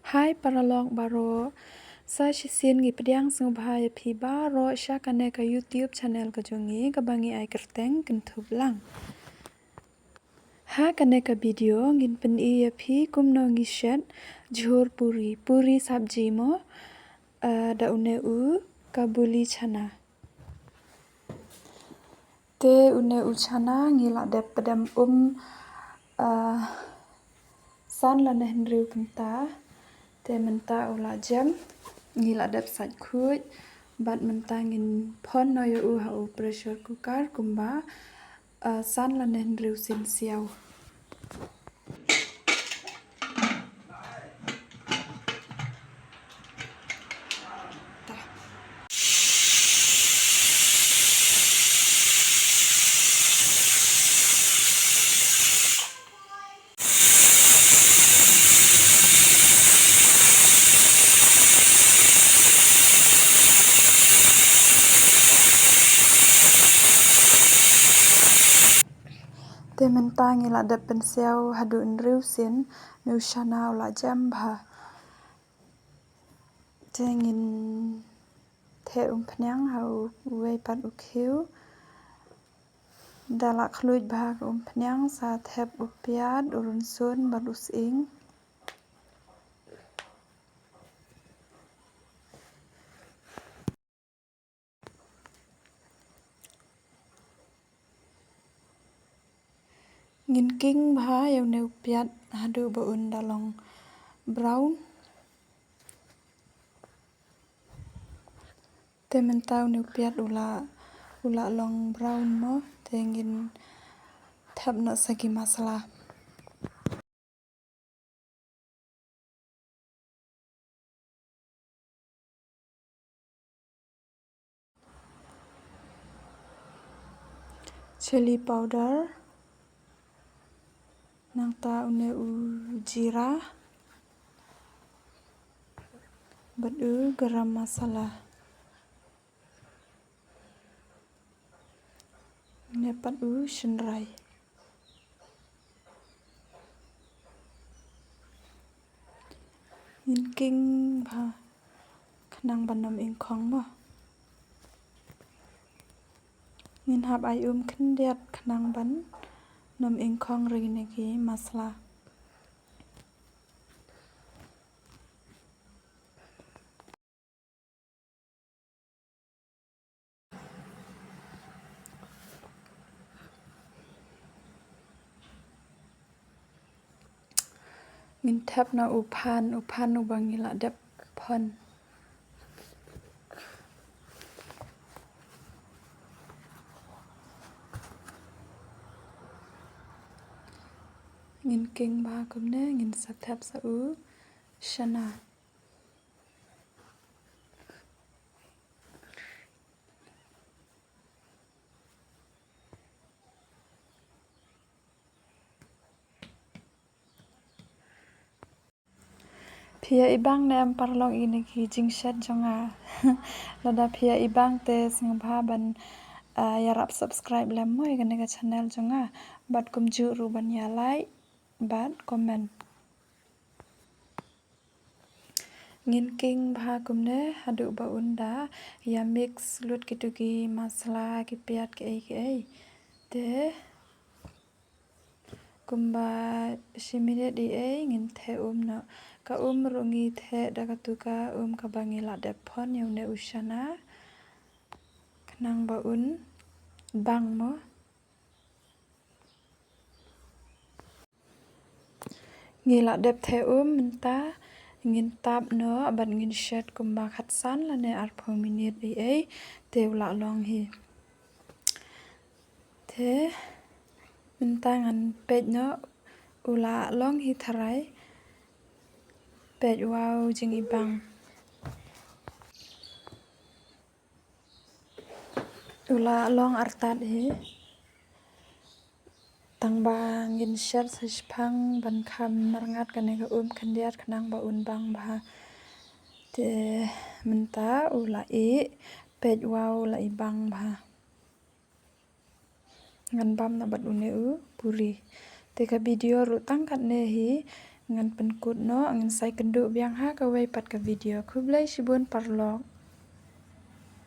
Hai paralog baro sa shisin gi pediang sung bhai phi baro sha kane ka YouTube channel ka jongi ka bangi ai kerteng kin thublang. Ha kane ka video ngin pen i phi kumno ngi shet jhur puri sabji mo da une u kabuli chana. Te une u chana ngi la dep pedam san la nehen riu kenta te menta ula jam ngi la dep sat khuj bat menta ngin phon no yo u ha u pressure cooker kumba san la nehen riu sin siau. Te menta ngi la dep pen siau hadu in riu sin nu shana ula jam bha. Te ngin te pnyang ha u wei pat u khiu dala khluj bha pnyang sa thep u piat urun sun bat u sing. Ngin king bha yaw ne piat hadu ba un dalong brown. Te mentau ne piat ula long brown mo te ngin thap no sagi masala. Chili powder nang ta une u jira bat u garam masala ne pat u shinrai ngin king bha khnang banam ing khong mo ngin hap ai khndiat khnang ban nam ing khong ri ne ki masala. Ngin thap na u phan u bangi la dep phon. Ngin king bha kumne ngin sa thap sa u shana. Phia ibang ne am parlong ini ki jingshat jonga lada phia ibang te sing bha ban yarap subscribe lam moi gane ka channel jonga bat kum ju ru ban ya like bat comment. Ngin king bha kumne hadu ba unda ya mix lut kitu ki masala ki piat ki ai te kumba shimine di ai ngin the na ka rungi the da ka tu ka ka bangi la dep phon yaw ne ushana khnang ba un bang mo ngi la dep the menta ngin tap no ban ngin shet kumba khatsan la ne ar 4 minute ai te la long hi the menta ngan pet no ula long hi tharai pet wow jing ibang ula long artat hi tang ba ngin sher sishphang ban kham narngat kane ka khandiat khnang ba un bang bha te menta ula pet wow la ibang bha ngan bam na bat une puri te ka video ru tang kat ne hi ngan penkut no ngan sai kenduk biang ha ka wei pat ka video ku blai shibun parlok